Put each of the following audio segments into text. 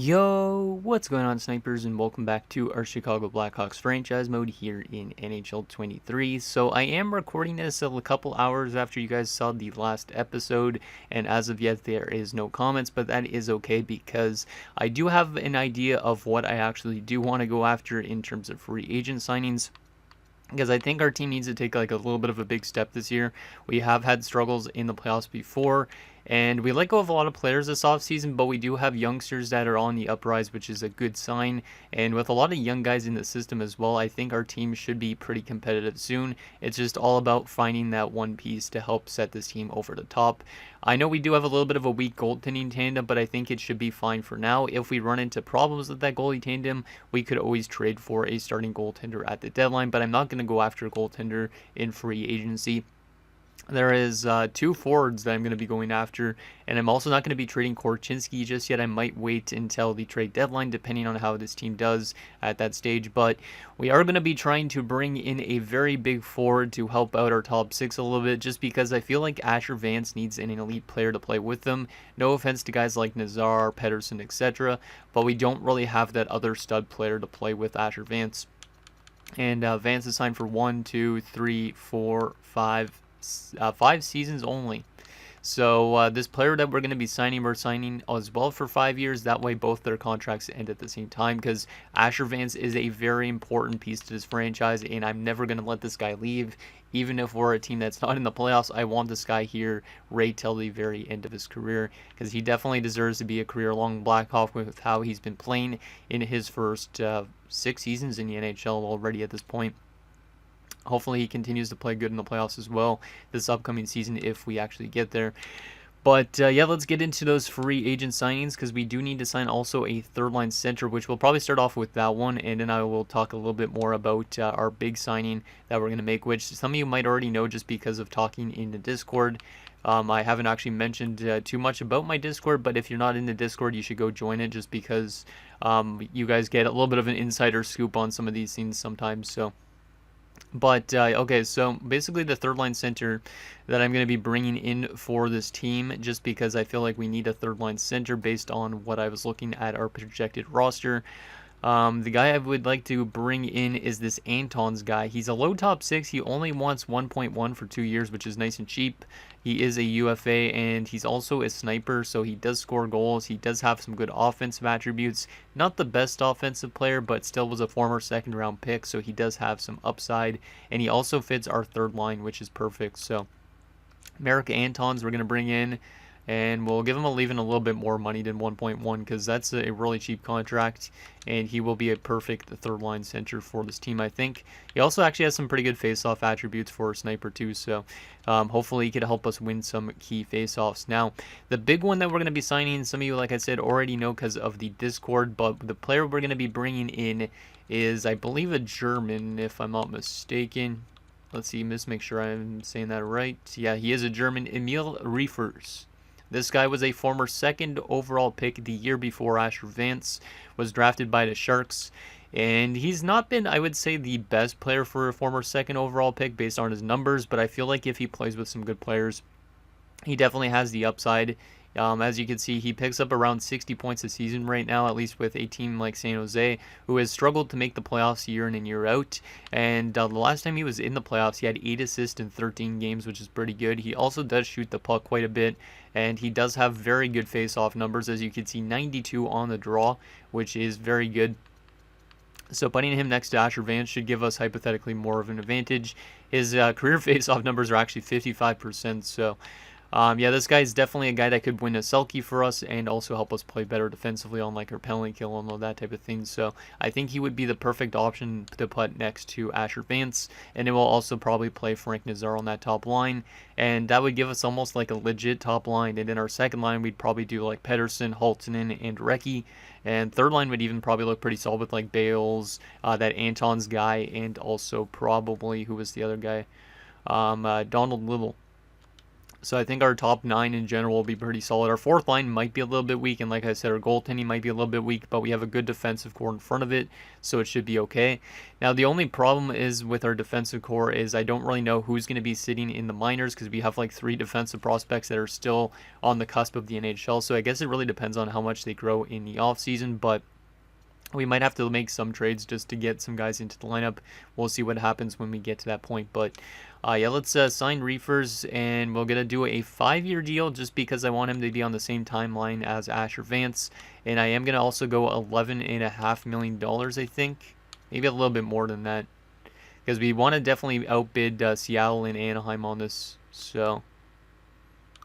Yo, what's going on, snipers, and welcome back to our Chicago Blackhawks franchise mode here in NHL 23. So I am recording this a couple hours after you guys saw the last episode, and as of yet there is no comments, but that is okay because I do have an idea of what I actually do want to go after in terms of free agent signings, because I think our team needs to take like a little bit of a big step this year. We have had struggles in the playoffs before, and we let go of a lot of players this offseason, but we do have youngsters that are on the uprise, which is a good sign. And with a lot of young guys in the system as well, I think our team should be pretty competitive soon. It's just all about finding that one piece to help set this team over the top. I know we do have a little bit of a weak goaltending tandem, but I think it should be fine for now. If we run into problems with that goalie tandem, we could always trade for a starting goaltender at the deadline, but I'm not going to go after a goaltender in free agency. There is two forwards that I'm going to be going after, and I'm also not going to be trading Korchinski just yet. I might wait until the trade deadline, depending on how this team does at that stage. But we are going to be trying to bring in a very big forward to help out our top six a little bit, just because I feel like Asher Vance needs an elite player to play with them. No offense to guys like Nazar, Pedersen, etc., but we don't really have that other stud player to play with Asher Vance. And Vance is signed for 1, 2, 3, 4, 5 seasons only. So this player that we're going to be signing, we're signing as well for 5 years. That way both their contracts end at the same time, because Asher Vance is a very important piece to this franchise, and I'm never going to let this guy leave. Even if we're a team that's not in the playoffs, I want this guy here right till the very end of his career, because he definitely deserves to be a career-long Blackhawk with how he's been playing in his first 6 seasons in the NHL already at this point. Hopefully he continues to play good in the playoffs as well this upcoming season if we actually get there. But yeah, let's get into those free agent signings, because we do need to sign also a third-line center, which we'll probably start off with that one, and then I will talk a little bit more about our big signing that we're going to make, which some of you might already know just because of talking in the Discord. I haven't actually mentioned too much about my Discord, but if you're not in the Discord, you should go join it, just because you guys get a little bit of an insider scoop on some of these things sometimes. But okay, so basically the third line center that I'm going to be bringing in for this team, just because I feel like we need a third line center based on what I was looking at our projected roster. The guy I would like to bring in is this Antons guy. He's a low top 6. He only wants 1.1 for 2 years, which is nice and cheap. He is a UFA, and he's also a sniper, so he does score goals. He does have some good offensive attributes. Not the best offensive player, but still was a former second-round pick, so he does have some upside. And he also fits our third line, which is perfect. So Merrick Antons we're going to bring in, and we'll give him even a little bit more money than 1.1, because that's a really cheap contract, and he will be a perfect third line center for this team, I think. He also actually has some pretty good face-off attributes for a sniper too, so hopefully he could help us win some key face-offs. Now, the big one that we're going to be signing, some of you, like I said, already know because of the Discord, but the player we're going to be bringing in is, I believe, a German, if I'm not mistaken. Let's see, let's make sure I'm saying that right. Yeah, he is a German, Emil Riefers. This guy was a former second overall pick the year before Asher Vance was drafted by the Sharks. And he's not been, I would say, the best player for a former second overall pick based on his numbers, but I feel like if he plays with some good players, he definitely has the upside. As you can see, he picks up around 60 points a season right now, at least with a team like San Jose, who has struggled to make the playoffs year in and year out. And the last time he was in the playoffs, he had 8 assists in 13 games, which is pretty good. He also does shoot the puck quite a bit, and he does have very good face-off numbers. As you can see, 92 on the draw, which is very good. So putting him next to Asher Vance should give us hypothetically more of an advantage. His career face-off numbers are actually 55%, so yeah, this guy is definitely a guy that could win a Selke for us and also help us play better defensively on like our penalty kill and all that type of thing. So I think he would be the perfect option to put next to Asher Vance, and it will also probably play Frank Nazar on that top line, and that would give us almost like a legit top line. And in our second line, we'd probably do like Pedersen, Holtinen, and Recchi, and third line would even probably look pretty solid with like Bales, that Antons guy, and also probably, who was the other guy, Donald Little. So I think our top 9 in general will be pretty solid. Our fourth line might be a little bit weak, and like I said, our goaltending might be a little bit weak, but we have a good defensive core in front of it, so it should be okay. Now, the only problem is with our defensive core is I don't really know who's going to be sitting in the minors, because we have like 3 defensive prospects that are still on the cusp of the NHL, so I guess it really depends on how much they grow in the offseason, but we might have to make some trades just to get some guys into the lineup. We'll see what happens when we get to that point. But yeah, let's sign Reefers, and we're going to do a 5-year deal just because I want him to be on the same timeline as Asher Vance. And I am going to also go $11.5 million, I think. Maybe a little bit more than that. Because we want to definitely outbid Seattle and Anaheim on this. So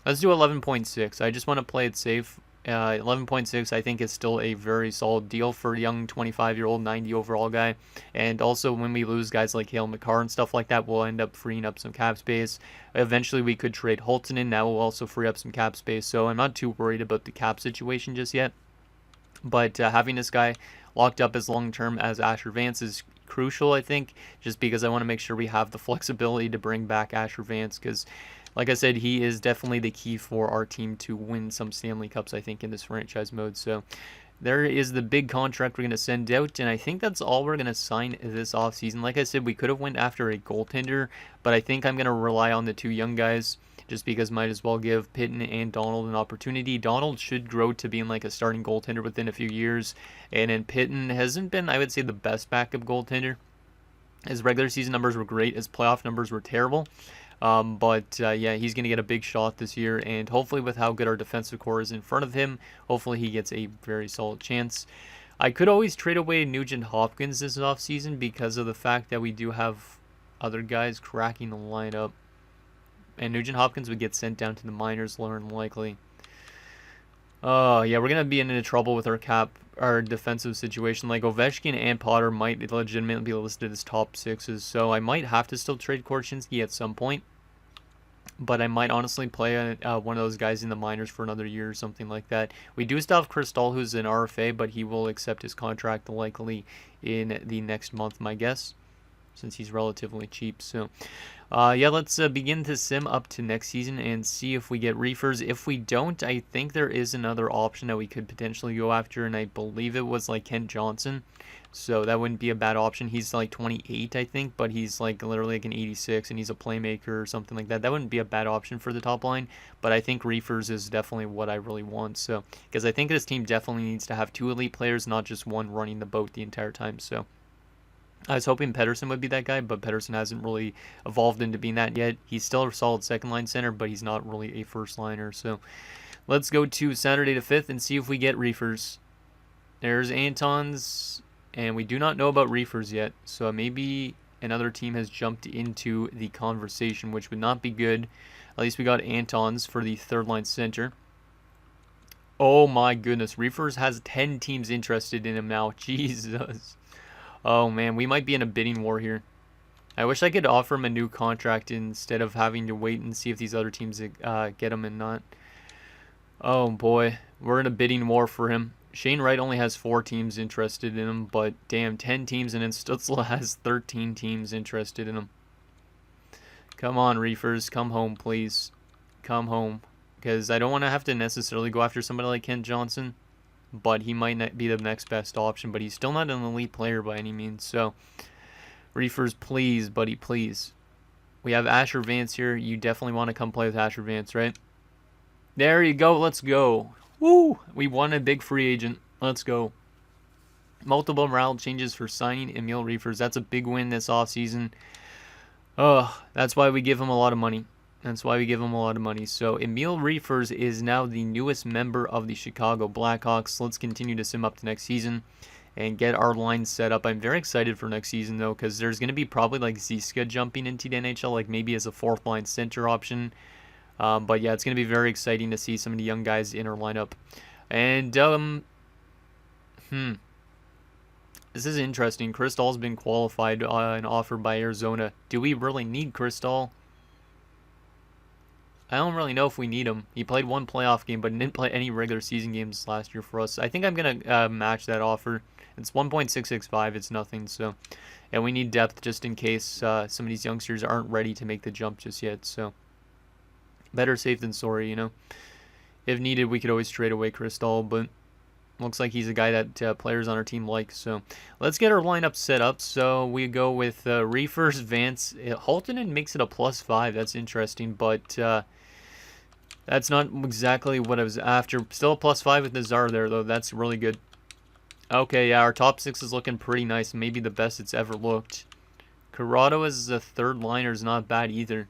let's do 11.6. I just want to play it safe. 11.6 I think is still a very solid deal for a young 25-year-old 90 overall guy. And also when we lose guys like Hale McCarr and stuff like that, we'll end up freeing up some cap space. Eventually we could trade Holton in. That will also free up some cap space. So I'm not too worried about the cap situation just yet. But having this guy locked up as long-term as Asher Vance is crucial, I think, just because I want to make sure we have the flexibility to bring back Asher Vance, because like I said, he is definitely the key for our team to win some Stanley Cups, I think, in this franchise mode. So there is the big contract we're going to send out, and I think that's all we're going to sign this offseason. Like I said, we could have went after a goaltender, but I think I'm going to rely on the 2 young guys, just because might as well give Pitton and Donald an opportunity. Donald should grow to being like a starting goaltender within a few years, and then Pitton hasn't been, I would say, the best backup goaltender. His regular season numbers were great. His playoff numbers were terrible. Yeah, he's going to get a big shot this year, and hopefully with how good our defensive core is in front of him, hopefully he gets a very solid chance. I could always trade away Nugent Hopkins this offseason because of the fact that we do have other guys cracking the lineup, and Nugent Hopkins would get sent down to the minors more than likely. Yeah, we're going to be into trouble with our defensive situation. Like, Ovechkin and Potter might legitimately be listed as top 6s, so I might have to still trade Korchinski at some point. But I might honestly play one of those guys in the minors for another year or something like that. We do still have Chris Stahl, who's an RFA, but he will accept his contract likely in the next month, my guess, since he's relatively cheap. So yeah, let's begin to sim up to next season and see if we get Reefers. If we don't, I think there is another option that we could potentially go after, and I believe it was like Kent Johnson. So that wouldn't be a bad option. He's like 28, I think, but he's like literally like an 86, and he's a playmaker or something like that. That wouldn't be a bad option for the top line, but I think Reefers is definitely what I really want. So, because I think this team definitely needs to have 2 elite players, not just one running the boat the entire time. So I was hoping Pettersson would be that guy, but Pettersson hasn't really evolved into being that yet. He's still a solid second-line center, but he's not really a first-liner. So let's go to Saturday the 5th and see if we get Reefers. There's Anton's, and we do not know about Reefers yet. So maybe another team has jumped into the conversation, which would not be good. At least we got Anton's for the third-line center. Oh my goodness, Reefers has 10 teams interested in him now. Jesus. Oh man, we might be in a bidding war here. I wish I could offer him a new contract instead of having to wait and see if these other teams get him and not. Oh boy, we're in a bidding war for him. Shane Wright only has 4 teams interested in him, but damn, 10 teams, and then Stützle has 13 teams interested in him. Come on, Reefers, come home, please. Come home. Because I don't want to have to necessarily go after somebody like Kent Johnson, but he might not be the next best option, but he's still not an elite player by any means. So, Reefers, please, buddy, please. We have Asher Vance here. You definitely want to come play with Asher Vance, right? There you go. Let's go. Woo! We won a big free agent. Let's go. Multiple morale changes for signing Emil Reefers. That's a big win this offseason. That's why we give him a lot of money. That's why we give him a lot of money. So Emil Reefers is now the newest member of the Chicago Blackhawks. Let's continue to sim up to next season and get our line set up. I'm very excited for next season, though, because there's going to be probably like Ziska jumping into the NHL, like maybe as a 4th-line center option. But yeah, it's going to be very exciting to see some of the young guys in our lineup. And, this is interesting. Chris Stahl's been qualified and offered by Arizona. Do we really need Chris Stahl? I don't really know if we need him. He played 1 playoff game, but didn't play any regular season games last year for us. I think I'm going to match that offer. It's 1.665. It's nothing. So, and we need depth just in case some of these youngsters aren't ready to make the jump just yet. So, Better safe than sorry, you know. If needed, we could always trade away Crystal, but looks like he's a guy that players on our team like. So let's get our lineup set up. So we go with Reefers, Vance. Haltonen makes it a +5. That's interesting, but that's not exactly what I was after. Still a +5 with Nazar there, though. That's really good. Okay, yeah, our top 6 is looking pretty nice. Maybe the best it's ever looked. Corrado as a third liner is not bad either.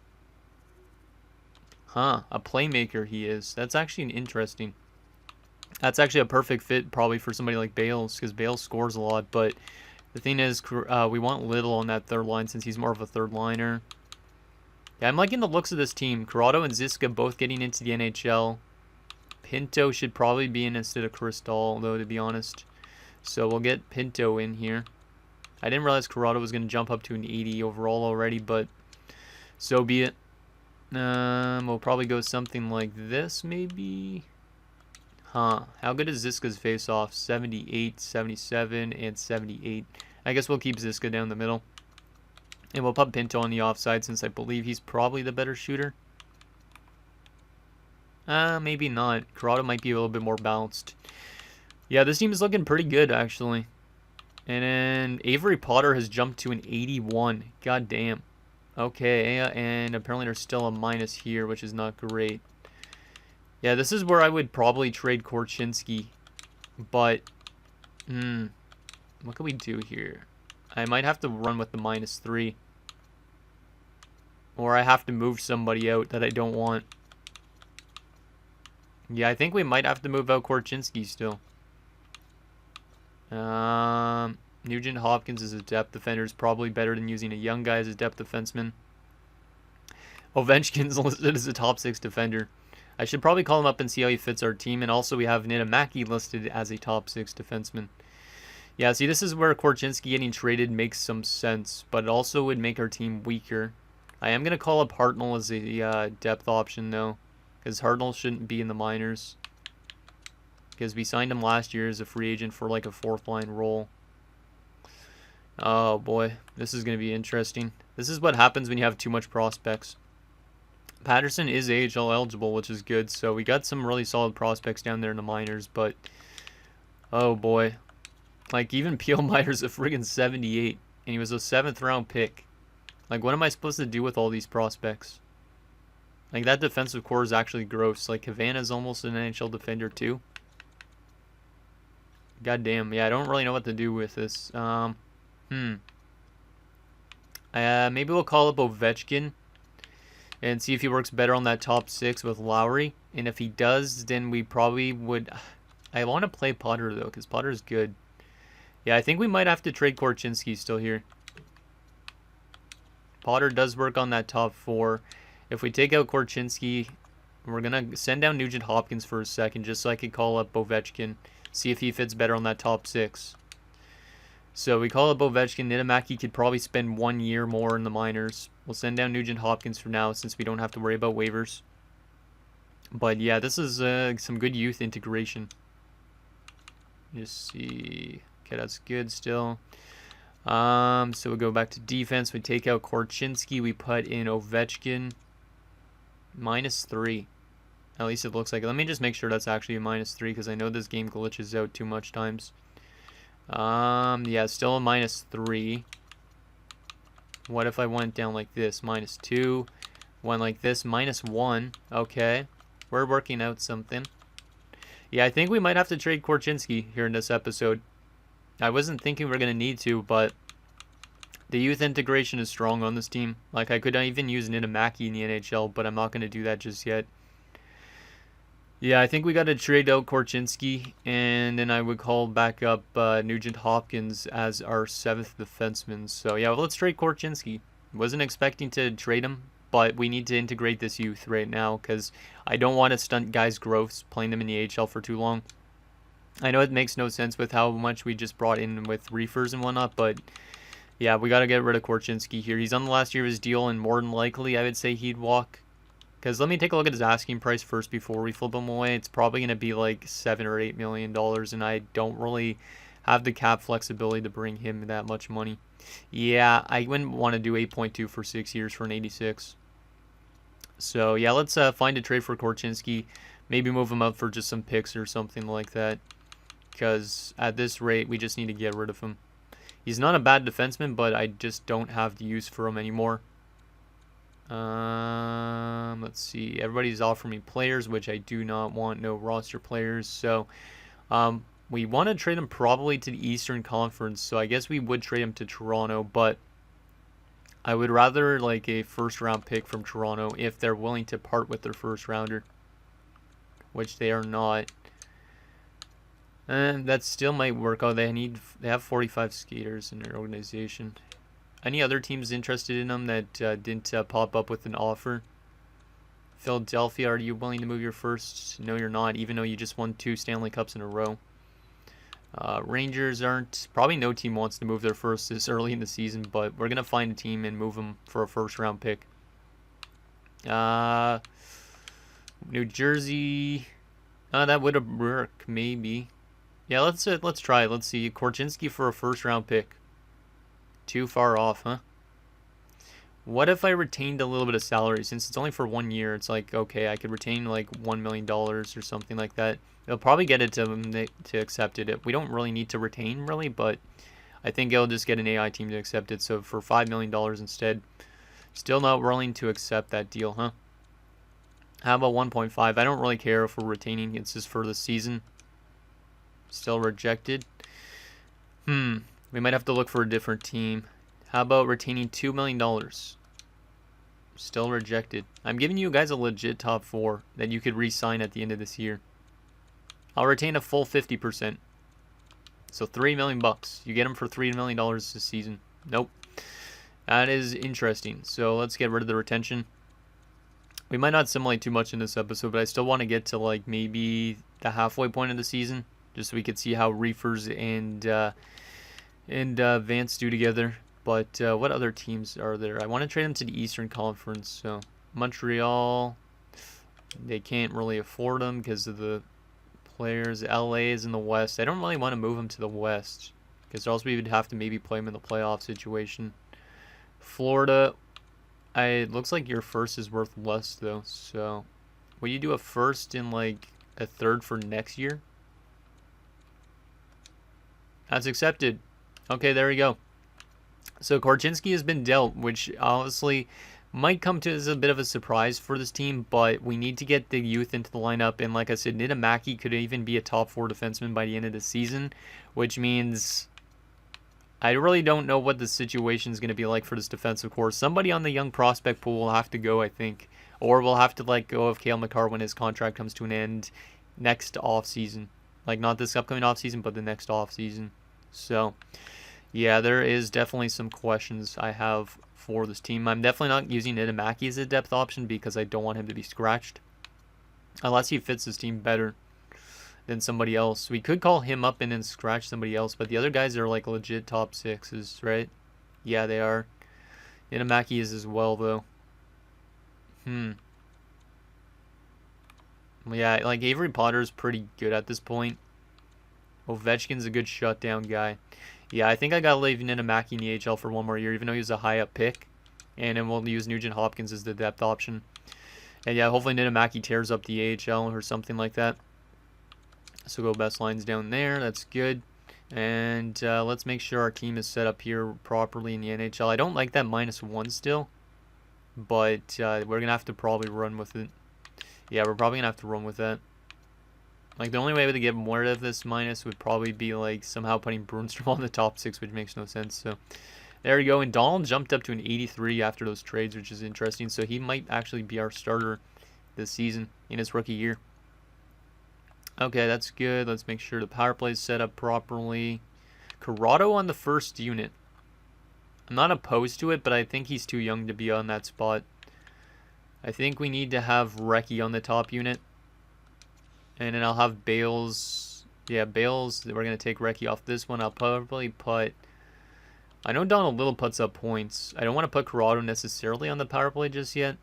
Huh, a playmaker he is. That's actually an interesting. That's actually a perfect fit probably for somebody like Bales, because Bales scores a lot. But the thing is, we want Little on that third line since he's more of a third liner. Yeah, I'm liking the looks of this team. Corrado and Ziska both getting into the NHL. Pinto should probably be in instead of Crystal, though, to be honest. So we'll get Pinto in here. I didn't realize Corrado was going to jump up to an 80 overall already, but so be it. We'll probably go something like this, maybe. Huh. How good is Ziska's face-off? 78, 77, and 78. I guess we'll keep Ziska down the middle. And we'll put Pinto on the offside since I believe he's probably the better shooter. Maybe not. Corrado might be a little bit more balanced. Yeah, this team is looking pretty good, actually. And then Avery Potter has jumped to an 81. God damn. Okay, and apparently there's still a minus here, which is not great. Yeah, this is where I would probably trade Korchinski. But, what can we do here? I might have to run with the -3. Or I have to move somebody out that I don't want. Yeah, I think we might have to move out Korchinski still. Nugent Hopkins as a depth defender is probably better than using a young guy as a depth defenseman. Ovechkin's listed as a top 6 defender. I should probably call him up and see how he fits our team. And also we have Niittymaki listed as a top 6 defenseman. Yeah, see, this is where Korchinski getting traded makes some sense, but it also would make our team weaker. I am going to call up Hartnell as a depth option, though, because Hartnell shouldn't be in the minors. Because we signed him last year as a free agent for like a 4th line role. Oh boy, this is going to be interesting. This is what happens when you have too much prospects. Patterson is AHL eligible, which is good, so we got some really solid prospects down there in the minors, but oh boy. Like, even Pielmeyer's a friggin' 78, and he was a 7th round pick. Like, what am I supposed to do with all these prospects? Like, that defensive core is actually gross. Like, Havana's almost an NHL defender, too. God damn, yeah, I don't really know what to do with this. Maybe we'll call up Ovechkin and see if he works better on that top 6 with Lowry. And if he does, then we probably would... I want to play Potter, though, because Potter's good. Yeah, I think we might have to trade Korchinski still here. Potter does work on that top 4. If we take out Korchinski, we're going to send down Nugent Hopkins for a second just so I can call up Ovechkin. See if he fits better on that top 6. So we call up Ovechkin. Niittymaki could probably spend 1 year more in the minors. We'll send down Nugent Hopkins for now since we don't have to worry about waivers. But yeah, this is some good youth integration. Just see. Okay, that's good still. So we'll go back to defense. We take out Korchinski. We put in Ovechkin. -3. At least it looks like it. Let me just make sure that's actually a -3 because I know this game glitches out too much times. Yeah, still a -3. What if I went down like this? -2. Went like this, -1. Okay. We're working out something. Yeah, I think we might have to trade Korchinski here in this episode. I wasn't thinking we're going to need to, but the youth integration is strong on this team. Like, I could even use Niittymaki in the NHL, but I'm not going to do that just yet. Yeah, I think we got to trade out Korchinski, and then I would call back up Nugent Hopkins as our 7th defenseman. So, yeah, well, let's trade Korchinski. Wasn't expecting to trade him, but we need to integrate this youth right now because I don't want to stunt guys' growths playing them in the AHL for too long. I know it makes no sense with how much we just brought in with Reefers and whatnot, but yeah, we got to get rid of Korchinski here. He's on the last year of his deal, and more than likely, I would say he'd walk. Because let me take a look at his asking price first before we flip him away. It's probably going to be like $7 or $8 million, and I don't really have the cap flexibility to bring him that much money. Yeah, I wouldn't want to do 8.2 for 6 years for an 86. So, yeah, let's find a trade for Korchinski. Maybe move him up for just some picks or something like that. Because at this rate, we just need to get rid of him. He's not a bad defenseman, but I just don't have the use for him anymore. Let's see. Everybody's offering me players, which I do not want. No roster players. So, we want to trade him probably to the Eastern Conference. So I guess we would trade him to Toronto, but I would rather like a first-round pick from Toronto if they're willing to part with their first-rounder, which they are not. And that still might work out. They have 45 skaters in their organization. Any other teams interested in them that didn't pop up with an offer? Philadelphia, are you willing to move your first? No, you're not, even though you just won 2 Stanley Cups in a row. Rangers aren't. Probably no team wants to move their first this early in the season, but we're going to find a team and move them for a first-round pick. New Jersey. That would work, maybe. Yeah, let's try it. Let's see. Korchinski for a first-round pick. Too far off, huh? What if I retained a little bit of salary? Since it's only for 1 year, it's like, okay, I could retain like $1 million or something like that. It'll probably get it to them to accept it. We don't really need to retain, really, but I think it'll just get an AI team to accept it. So for $5 million instead, still not willing to accept that deal, huh? How about 1.5? I don't really care if we're retaining. It's just for the season. Still rejected. We might have to look for a different team. How about retaining $2 million? Still rejected. I'm giving you guys a legit top 4 that you could re-sign at the end of this year. I'll retain a full 50%. So $3 million bucks. You get them for $3 million this season. Nope. That is interesting. So let's get rid of the retention. We might not simulate too much in this episode, but I still want to get to like maybe the halfway point of the season, just so we could see how Reefers and Vance do together. But what other teams are there? I want to trade them to the Eastern Conference. So Montreal, they can't really afford them because of the players. LA is in the West. I don't really want to move them to the West because else we would have to maybe play them in the playoff situation. Florida, it looks like your first is worth less though. So will you do a first and like a third for next year? That's accepted. Okay, there we go. So Korchinski has been dealt, which honestly might come to as a bit of a surprise for this team, but we need to get the youth into the lineup. And like I said, Niittymaki could even be a top 4 defenseman by the end of the season, which means I really don't know what the situation is going to be like for this defensive core. Somebody on the young prospect pool will have to go, I think, or we'll have to let go of Cale Makar when his contract comes to an end next offseason. Like not this upcoming offseason, but the next offseason. So yeah, there is definitely some questions I have for this team. I'm definitely not using Niittymaki as a depth option because I don't want him to be scratched. Unless he fits this team better than somebody else. We could call him up and then scratch somebody else, but the other guys are like legit top 6s, right? Yeah, they are. Niittymaki is as well, though. Yeah, like Avery Potter's pretty good at this point. Ovechkin's a good shutdown guy. Yeah, I think I gotta leave Niittymaki in the AHL for 1 more year, even though he was a high up pick. And then we'll use Nugent Hopkins as the depth option. And yeah, hopefully Niittymaki tears up the AHL or something like that. So go best lines down there. That's good. And let's make sure our team is set up here properly in the NHL. I don't like that -1 still. But we're going to have to probably run with it. Yeah, we're probably going to have to run with that. Like, the only way to get more of this minus would probably be, like, somehow putting Brunstrom on the top 6, which makes no sense. So, there we go. And Donald jumped up to an 83 after those trades, which is interesting. So, he might actually be our starter this season in his rookie year. Okay, that's good. Let's make sure the power play is set up properly. Corrado on the first unit. I'm not opposed to it, but I think he's too young to be on that spot. I think we need to have Recchi on the top unit. And then I'll have Bales. Yeah, Bales. We're going to take Recchi off this one. I'll probably put... I know Donald Little puts up points. I don't want to put Corrado necessarily on the power play just yet.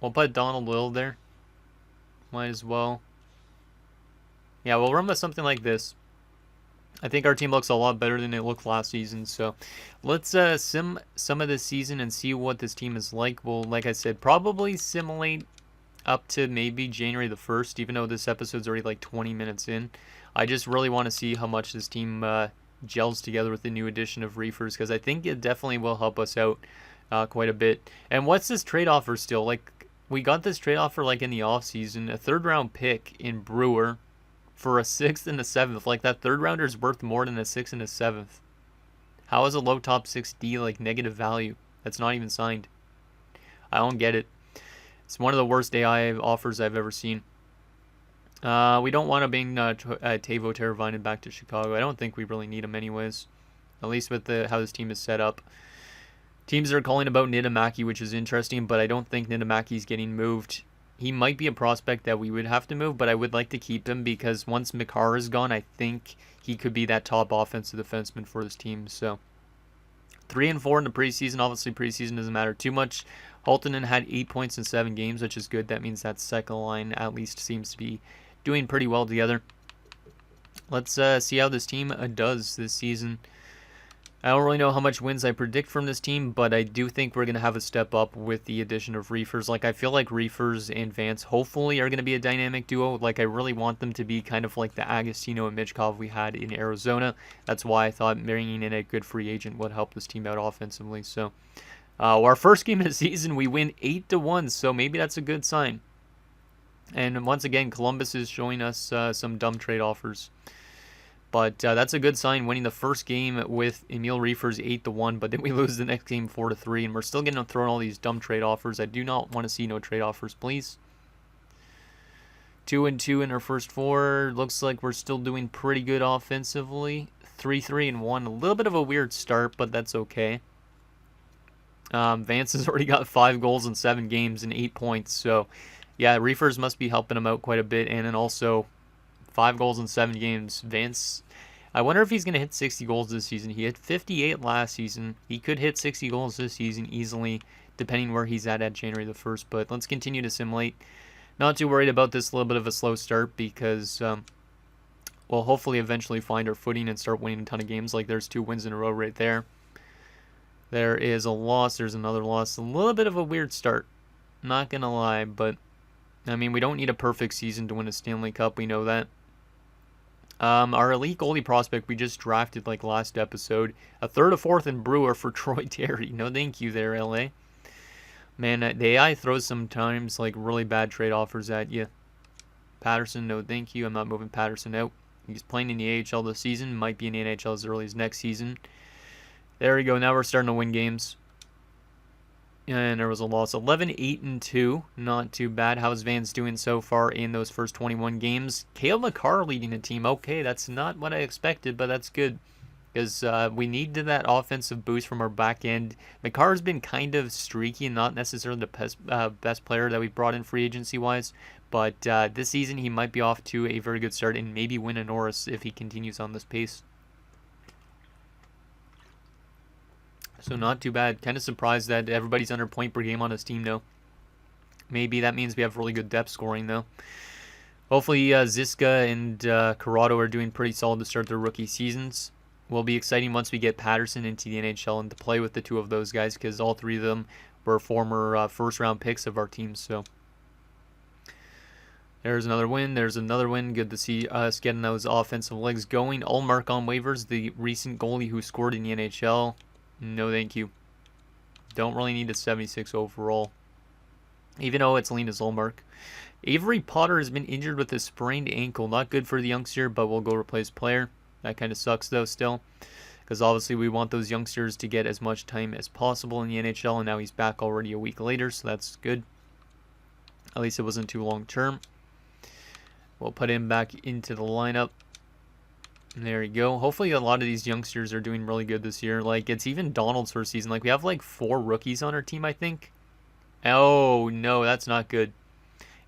We'll put Donald Little there. Might as well. Yeah, we'll run with something like this. I think our team looks a lot better than it looked last season. So let's sim some of this season and see what this team is like. We'll, like I said, probably simulate up to maybe January the 1st, even though this episode's already like 20 minutes in. I just really want to see how much this team gels together with the new addition of Reefers, because I think it definitely will help us out quite a bit. And what's this trade offer still? Like, we got this trade offer like in the offseason, a 3rd-round pick in Brewer for a 6th and a 7th. Like, that 3rd rounder is worth more than a 6th and a 7th. How is a low top 6D like negative value? That's not even signed. I don't get it. It's one of the worst AI offers I've ever seen. We don't want to bring Teuvo Teravainen back to Chicago. I don't think we really need him anyways. At least with how this team is set up. Teams are calling about Niittymaki, which is interesting, but I don't think Niittymaki's getting moved. He might be a prospect that we would have to move, but I would like to keep him because once Makar is gone, I think he could be that top offensive defenseman for this team. So 3 and 4 in the preseason. Obviously, preseason doesn't matter too much. Holtonen had 8 points in 7 games, which is good. That means that second line at least seems to be doing pretty well together. Let's see how this team does this season. I don't really know how much wins I predict from this team, but I do think we're going to have a step up with the addition of Reefers. Like, I feel like Reefers and Vance hopefully are going to be a dynamic duo. Like, I really want them to be kind of like the Agostino and Michkov we had in Arizona. That's why I thought bringing in a good free agent would help this team out offensively. So, our first game of the season, we win 8-1, so maybe that's a good sign. And once again, Columbus is showing us some dumb trade offers. But that's a good sign, winning the first game with Emil Reefers 8-1, but then we lose the next game 4-3, and we're still getting thrown all these dumb trade offers. I do not want to see no trade offers, please. 2-2 in our first 4. Looks like we're still doing pretty good offensively. 3-3-1. A little bit of a weird start, but that's okay. Vance has already got 5 goals in 7 games and 8 points, so yeah, Reefers must be helping him out quite a bit, and then also 5 goals in 7 games. Vance, I wonder if he's going to hit 60 goals this season. He hit 58 last season. He could hit 60 goals this season easily, depending where he's at January the 1st. But let's continue to simulate. Not too worried about this little bit of a slow start because we'll hopefully eventually find our footing and start winning a ton of games. Like, there's 2 wins in a row right there. There is a loss. There's another loss. A little bit of a weird start. Not going to lie, but I mean, we don't need a perfect season to win a Stanley Cup. We know that. Our elite goalie prospect we just drafted like last episode. A 3rd, a 4th, and Brewer for Troy Terry. No thank you there, LA. Man, the AI throws sometimes like really bad trade offers at you. Patterson, no thank you. I'm not moving Patterson out. He's playing in the AHL this season. Might be in the NHL as early as next season. There we go. Now we're starting to win games. And there was a loss. 11-8-2. Not too bad. How's Vance doing so far in those first 21 games? Cale Makar leading the team. Okay, that's not what I expected, but that's good. Because we needed that offensive boost from our back end. Makar's been kind of streaky and not necessarily the best player that we brought in free agency-wise. But this season he might be off to a very good start and maybe win a Norris if he continues on this pace. So not too bad. Kind of surprised that everybody's under point per game on his team, though. Maybe that means we have really good depth scoring, though. Hopefully Ziska and Corrado are doing pretty solid to start their rookie seasons. Will be exciting once we get Patterson into the NHL and to play with the 2 of those guys because all 3 of them were former first-round picks of our team. So there's another win. There's another win. Good to see us getting those offensive legs going. Ullmark on waivers, the recent goalie who scored in the NHL. No, thank you. Don't really need a 76 overall. Even though it's Linus Ullmark. Avery Potter has been injured with a sprained ankle. Not good for the youngster, but we'll go replace player. That kind of sucks, though, still. Because obviously we want those youngsters to get as much time as possible in the NHL. And now he's back already a week later, so that's good. At least it wasn't too long term. We'll put him back into the lineup. There you go. Hopefully a lot of these youngsters are doing really good this year. Like, it's even Donald's first season. Like, we have like 4 rookies on our team, I think. Oh, no, that's not good.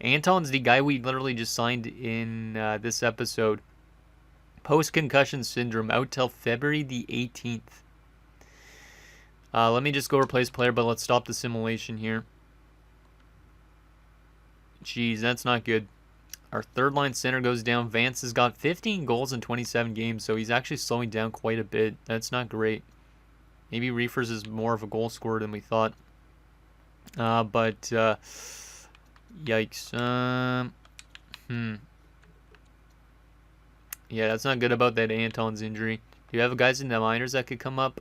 Anton's the guy we literally just signed in this episode. Post-concussion syndrome, out till February the 18th. Let me just go replace player, but let's stop the simulation here. Jeez, that's not good. Our third line center goes down. Vance has got 15 goals in 27 games, so he's actually slowing down quite a bit. That's not great. Maybe Reefers is more of a goal scorer than we thought. Yikes. Yeah, that's not good about that Anton's injury. Do you have guys in the minors that could come up?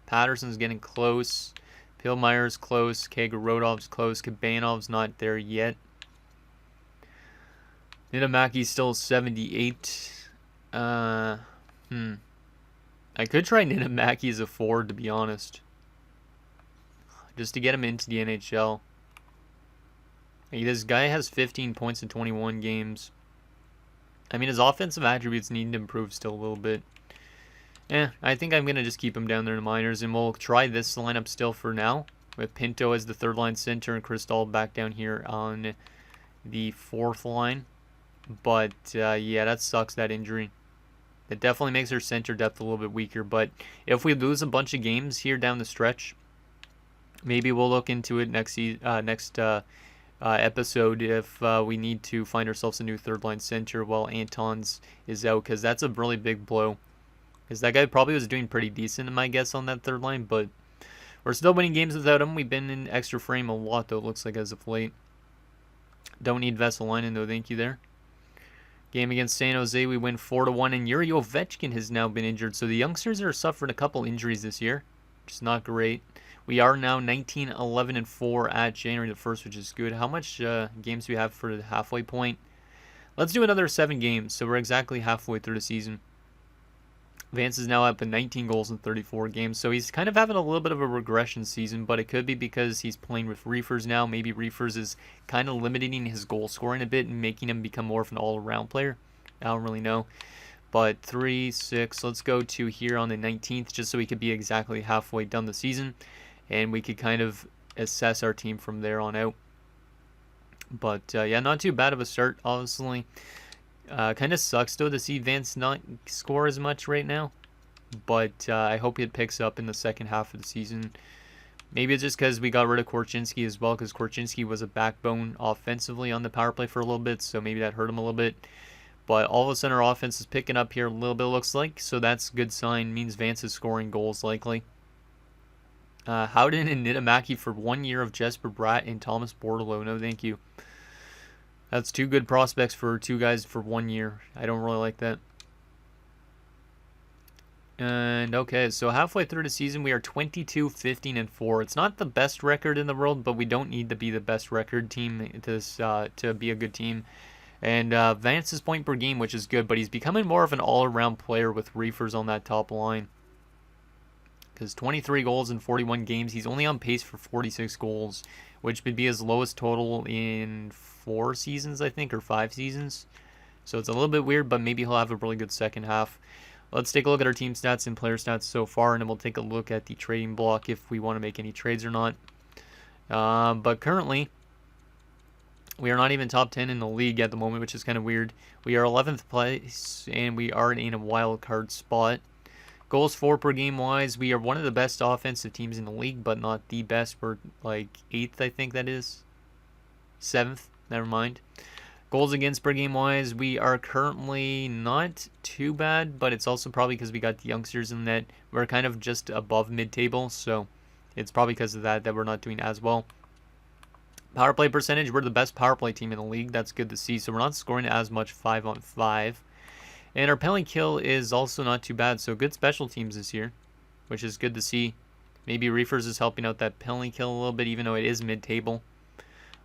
Patterson's getting close. Pillmeyer's close. Kagorodov's close. Kabanov's not there yet. Nitamaki's still 78. I could try Nitamaki as a forward, to be honest. Just to get him into the NHL. Like, this guy has 15 points in 21 games. I mean, his offensive attributes need to improve still a little bit. I think I'm going to just keep him down there in the minors, and we'll try this lineup still for now, with Pinto as the third line center and Cristall back down here on the fourth line. But, yeah, that sucks, that injury. It definitely makes our center depth a little bit weaker, but if we lose a bunch of games here down the stretch, maybe we'll look into it next episode if we need to find ourselves a new third line center while Anton's is out, because that's a really big blow. Because that guy probably was doing pretty decent, in my guess, on that third line, but we're still winning games without him. We've been in extra frame a lot, though, it looks like, as of late. Don't need Vesalainen, though, thank you there. Game against San Jose, we win 4-1, and Yuri Ovechkin has now been injured, so the youngsters are suffering a couple injuries this year, which is not great. We are now 19-11-4 at January the 1st, which is good. How much games do we have for the halfway point? Let's do another 7 games, so we're exactly halfway through the season. Vance is now up at 19 goals in 34 games, so he's kind of having a little bit of a regression season, but it could be because he's playing with Reefers now. Maybe Reefers is kind of limiting his goal scoring a bit and making him become more of an all-around player. I don't really know. But 3, 6, let's go to here on the 19th, just so we could be exactly halfway done the season, and we could kind of assess our team from there on out. But, yeah, not too bad of a start, honestly. Kind of sucks, though, to see Vance not score as much right now. But I hope it picks up in the second half of the season. Maybe it's just because we got rid of Korchinski as well, because Korchinski was a backbone offensively on the power play for a little bit, so maybe that hurt him a little bit. But all of a sudden, our offense is picking up here a little bit, looks like, so that's a good sign. Means Vance is scoring goals, likely. Howden and Nitamaki for 1 year of Jesper Bratt and Thomas Bordeleau. No, thank you. That's 2 good prospects for 2 guys for 1 year. I don't really like that. And okay, so halfway through the season, we are 22-15-4. It's not the best record in the world, but we don't need to be the best record team to be a good team. And Vance's point per game, which is good, but he's becoming more of an all-around player with Reefers on that top line. Because 23 goals in 41 games, he's only on pace for 46 goals, which would be his lowest total in 4 seasons, I think, or 5 seasons. So it's a little bit weird, but maybe he'll have a really good second half. Let's take a look at our team stats and player stats so far, and then we'll take a look at the trading block if we want to make any trades or not. But currently, we are not even top 10 in the league at the moment, which is kind of weird. We are 11th place, and we are in a wild card spot. Goals for per game wise, we are one of the best offensive teams in the league, but not the best. We're like 8th, I think that is. 7th, never mind. Goals against per game wise, we are currently not too bad, but it's also probably because we got the youngsters in that we're kind of just above mid-table, so it's probably because of that we're not doing as well. Power play percentage, we're the best power play team in the league. That's good to see, so we're not scoring as much 5-on-5. And our penalty kill is also not too bad, so good special teams this year, which is good to see. Maybe Reefers is helping out that penalty kill a little bit, even though it is mid-table.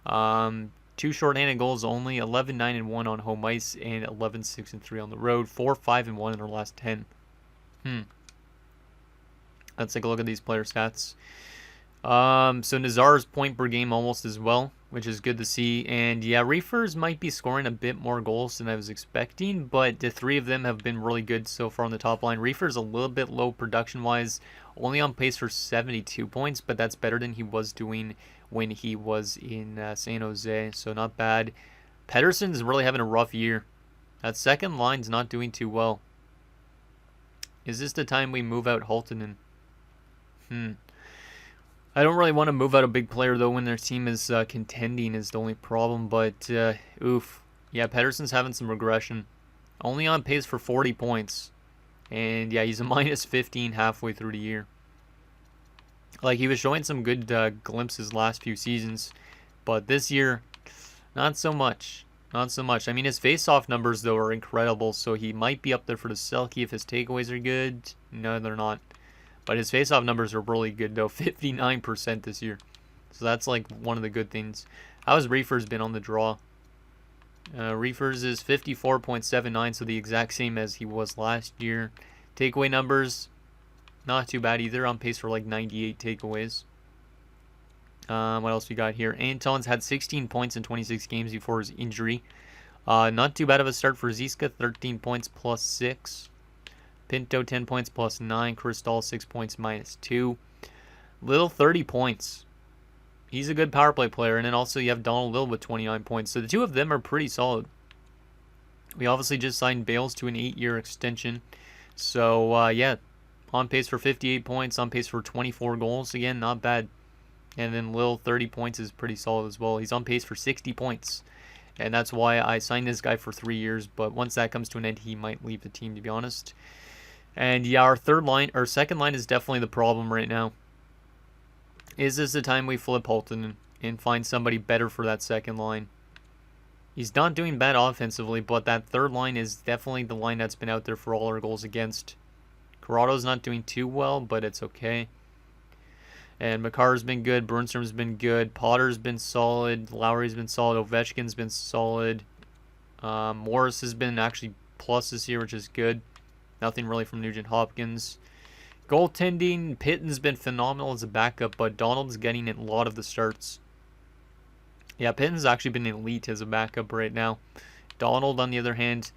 2 shorthanded goals only, 11-9-1 on home ice, and 11-6-3 on the road. 4-5-1 in our last 10. Let's take a look at these player stats. So Nazar's point per game almost as well, which is good to see. And yeah, Reefers might be scoring a bit more goals than I was expecting, but the 3 of them have been really good so far on the top line. Reefers a little bit low production-wise, only on pace for 72 points, but that's better than he was doing when he was in San Jose, so not bad. Pettersson's really having a rough year. That second line's not doing too well. Is this the time we move out Haltonen? I don't really want to move out a big player, though, when their team is contending is the only problem, but oof. Yeah, Pedersen's having some regression. Only on pace for 40 points. And yeah, he's a minus 15 halfway through the year. Like, he was showing some good glimpses last few seasons. But this year, not so much. Not so much. I mean, his face-off numbers, though, are incredible. So he might be up there for the Selke if his takeaways are good. No, they're not. But his face-off numbers are really good, though. 59% this year. So that's, like, one of the good things. How's Reefers been on the draw? Reefers is 54.79, so the exact same as he was last year. Takeaway numbers, not too bad either. On pace for, like, 98 takeaways. What else we got here? Anton's had 16 points in 26 games before his injury. Not too bad of a start for Ziska. 13 points plus 6. Pinto 10 points plus 9. Cristal 6 points minus 2. Little 30 points. He's a good power play player. And then also you have Donald Little with 29 points. So the two of them are pretty solid. We obviously just signed Bales to an 8-year extension. So yeah, on pace for 58 points. On pace for 24 goals. Again, not bad. And then Lil, 30 points is pretty solid as well. He's on pace for 60 points. And that's why I signed this guy for 3 years. But once that comes to an end, he might leave the team, to be honest. And yeah, our second line is definitely the problem right now. Is this the time we flip Holton and find somebody better for that second line? He's not doing bad offensively, but that third line is definitely the line that's been out there for all our goals against. Corrado's not doing too well, but it's okay. And Makar's been good. Brunstrom's been good. Potter's been solid. Lowry's been solid. Ovechkin's been solid. Morris has been actually plus this year, which is good. Nothing really from Nugent Hopkins. Goaltending, Pitten's been phenomenal as a backup, but Donald's getting a lot of the starts. Yeah, Pitten's actually been elite as a backup right now. Donald, on the other hand,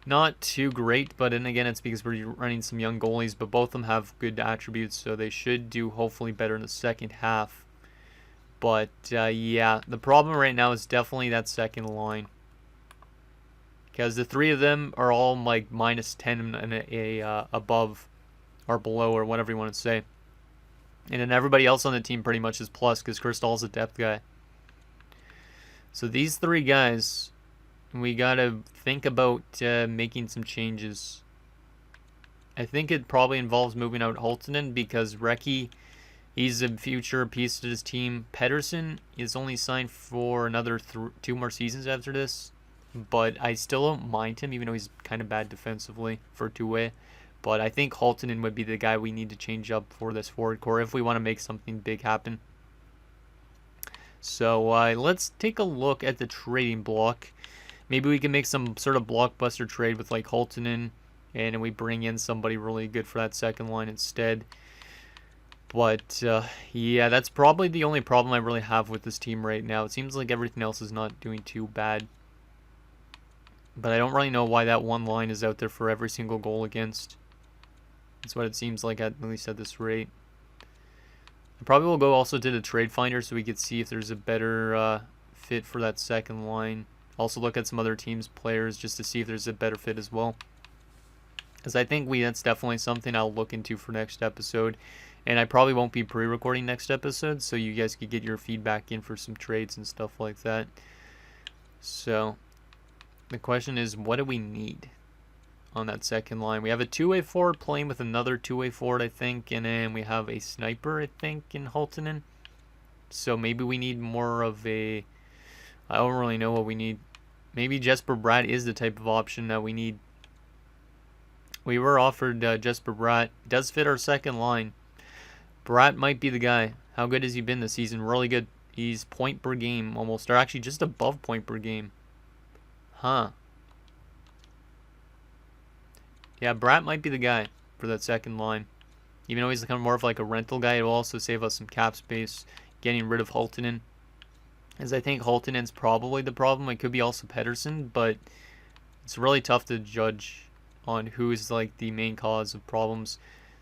not too great, but then again, it's because we're running some young goalies, but both of them have good attributes, so they should do hopefully better in the second half. But yeah, the problem right now is definitely that second line. Because the three of them are all like minus 10 and above or below or whatever you want to say. And then everybody else on the team pretty much is plus because Cristal's a depth guy. So these three guys, we got to think about making some changes. I think it probably involves moving out Holtonen because Recchi, he's a future piece to this team. Pedersen is only signed for another 2 more seasons after this. But I still don't mind him, even though he's kind of bad defensively for two-way. But I think Holtonen would be the guy we need to change up for this forward core if we want to make something big happen. So let's take a look at the trading block. Maybe we can make some sort of blockbuster trade with like Holtonen, and we bring in somebody really good for that second line instead. But yeah, that's probably the only problem I really have with this team right now. It seems like everything else is not doing too bad. But I don't really know why that one line is out there for every single goal against. That's what it seems like, at least at this rate. I probably will go also to the trade finder so we could see if there's a better fit for that second line. Also look at some other teams' players just to see if there's a better fit as well. Because I think that's definitely something I'll look into for next episode. And I probably won't be pre-recording next episode, so you guys could get your feedback in for some trades and stuff like that. So the question is, what do we need on that second line? We have a two-way forward playing with another two-way forward, I think, and then we have a sniper, I think, in Holtonen. So maybe we need more of a... I don't really know what we need. Maybe Jesper Bratt is the type of option that we need. We were offered Jesper Bratt. Does fit our second line. Bratt might be the guy. How good has he been this season? Really good. He's point per game almost, or actually just above point per game. Huh. Yeah, Bratt might be the guy for that second line. Even though he's kind of more of like a rental guy, it will also save us some cap space getting rid of Holtonen. As I think Holtonen's probably the problem. It could be also Pedersen, but it's really tough to judge on who is like the main cause of problems.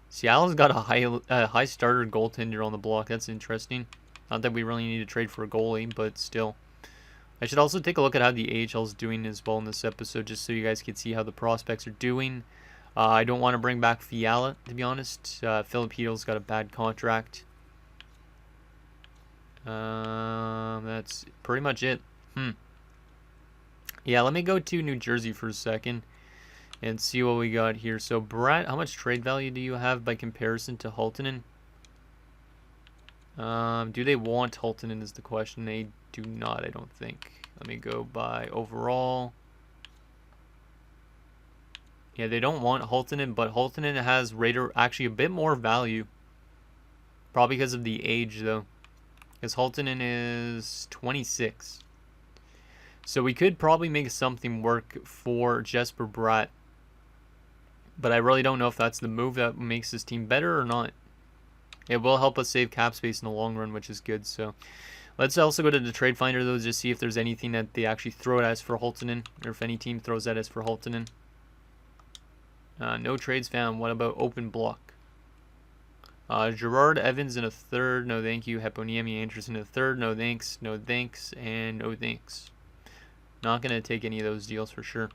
Seattle's got a high starter goaltender on the block. That's interesting. Not that we really need to trade for a goalie, but still. I should also take a look at how the AHL is doing as well in this episode, just so you guys can see how the prospects are doing. I don't want to bring back Fiala, to be honest. Filipino's got a bad contract. That's pretty much it. Yeah, let me go to New Jersey for a second and see what we got here. So, Brett, how much trade value do you have by comparison to Haltonen? Do they want Haltonen is the question. They do not, I don't think. Let me go by overall. Yeah, they don't want Haltonen, but Haltonen has actually a bit more value. Probably because of the age, though. Because Haltonen is 26. So we could probably make something work for Jesper Bratt. But I really don't know if that's the move that makes this team better or not. It will help us save cap space in the long run, which is good. So let's also go to the trade finder, though, just see if there's anything that they actually throw at us for Haltonen, or if any team throws at us for Haltonen. No trades found. What about open block? Gerard Evans in a third. No thank you. Heponiemi Anderson in a third. No thanks. No thanks. And no thanks. Not going to take any of those deals for sure.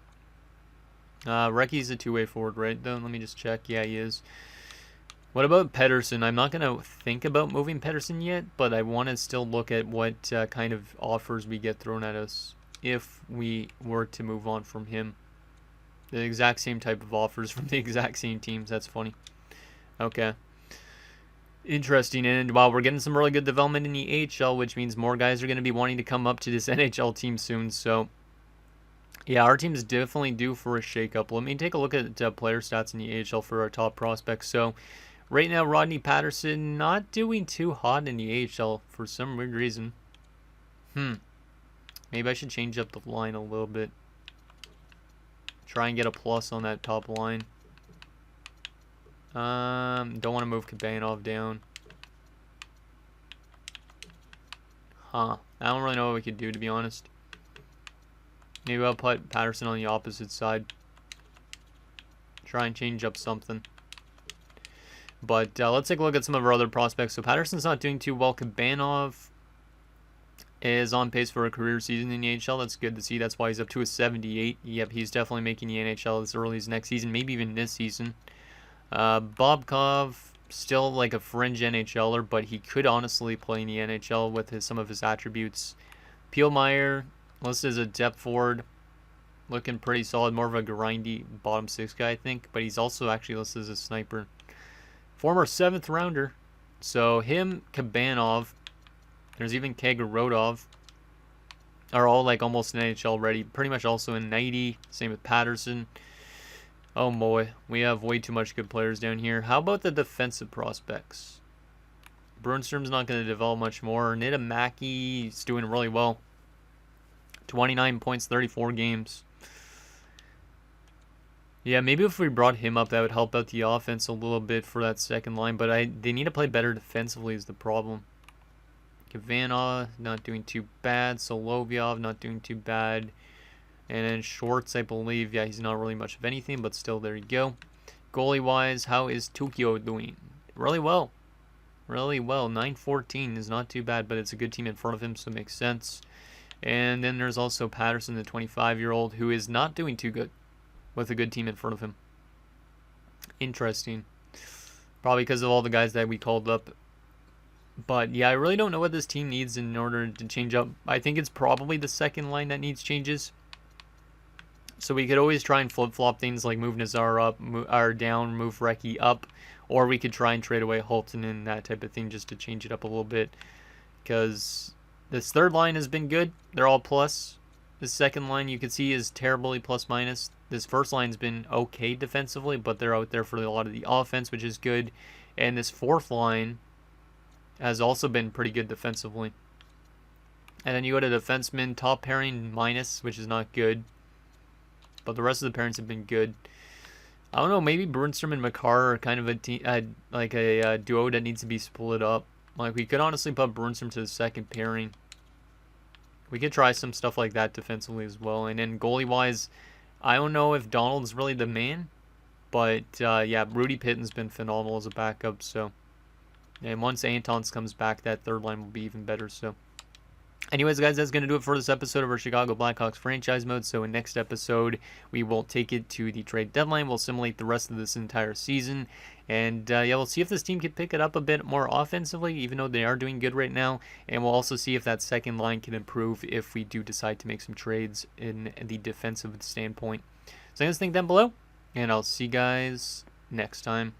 Recky's a two-way forward, right, though? Let me just check. Yeah, he is. What about Pedersen? I'm not going to think about moving Pedersen yet, but I want to still look at what kind of offers we get thrown at us if we were to move on from him. The exact same type of offers from the exact same teams. That's funny. Okay. Interesting. And while we're getting some really good development in the AHL, which means more guys are going to be wanting to come up to this NHL team soon. So, yeah, our team is definitely due for a shakeup. Let me take a look at player stats in the AHL for our top prospects. So, right now, Rodney Patterson not doing too hot in the AHL for some weird reason. Maybe I should change up the line a little bit. Try and get a plus on that top line. Don't want to move Kabanov down. I don't really know what we could do, to be honest. Maybe I'll put Patterson on the opposite side. Try and change up something. But let's take a look at some of our other prospects. So Patterson's not doing too well. Kabanov is on pace for a career season in the NHL. That's good to see. That's why he's up to a 78. Yep, he's definitely making the NHL as early as next season, maybe even this season. Bobkov, still like a fringe NHLer, but he could honestly play in the NHL with some of his attributes. Pielmeyer, listed as a depth forward, looking pretty solid, more of a grindy bottom six guy, I think, but he's also actually listed as a sniper. Former 7th rounder. So him, Kabanov, there's even Kagorodov, are all like almost NHL ready. Pretty much also in 90. Same with Patterson. Oh boy, we have way too much good players down here. How about the defensive prospects? Brunstrom's not going to develop much more. Nitamaki is doing really well. 29 points, 34 games. Yeah, maybe if we brought him up, that would help out the offense a little bit for that second line. But they need to play better defensively is the problem. Kavanagh, not doing too bad. Solovyov, not doing too bad. And then Schwartz, I believe, yeah, he's not really much of anything, but still, there you go. Goalie-wise, how is Tukio doing? Really well. Really well. 9-14 is not too bad, but it's a good team in front of him, so it makes sense. And then there's also Patterson, the 25-year-old, who is not doing too good with a good team in front of him. Interesting. Probably because of all the guys that we called up. But, yeah, I really don't know what this team needs in order to change up. I think it's probably the second line that needs changes. So we could always try and flip-flop things like move Nazar up, or down, move Recchi up. Or we could try and trade away Holton and that type of thing just to change it up a little bit. Because this third line has been good. They're all plus. The second line you can see is terribly plus-minus. This first line's been okay defensively, but they're out there for a lot of the offense, which is good. And this fourth line has also been pretty good defensively. And then you go to defenseman, top pairing minus, which is not good. But the rest of the pairings have been good. I don't know, maybe Brunstrom and Makar are kind of a duo that needs to be split up. Like, we could honestly put Brunstrom to the second pairing. We could try some stuff like that defensively as well. And then goalie-wise, I don't know if Donald's really the man. But, yeah, Rudy Pitten's been phenomenal as a backup, so... And once Antons comes back, that third line will be even better, so... Anyways, guys, that's going to do it for this episode of our Chicago Blackhawks franchise mode. So in next episode, we will take it to the trade deadline. We'll simulate the rest of this entire season. And yeah, we'll see if this team can pick it up a bit more offensively, even though they are doing good right now. And we'll also see if that second line can improve if we do decide to make some trades in the defensive standpoint. So guys, think down below, and I'll see you guys next time.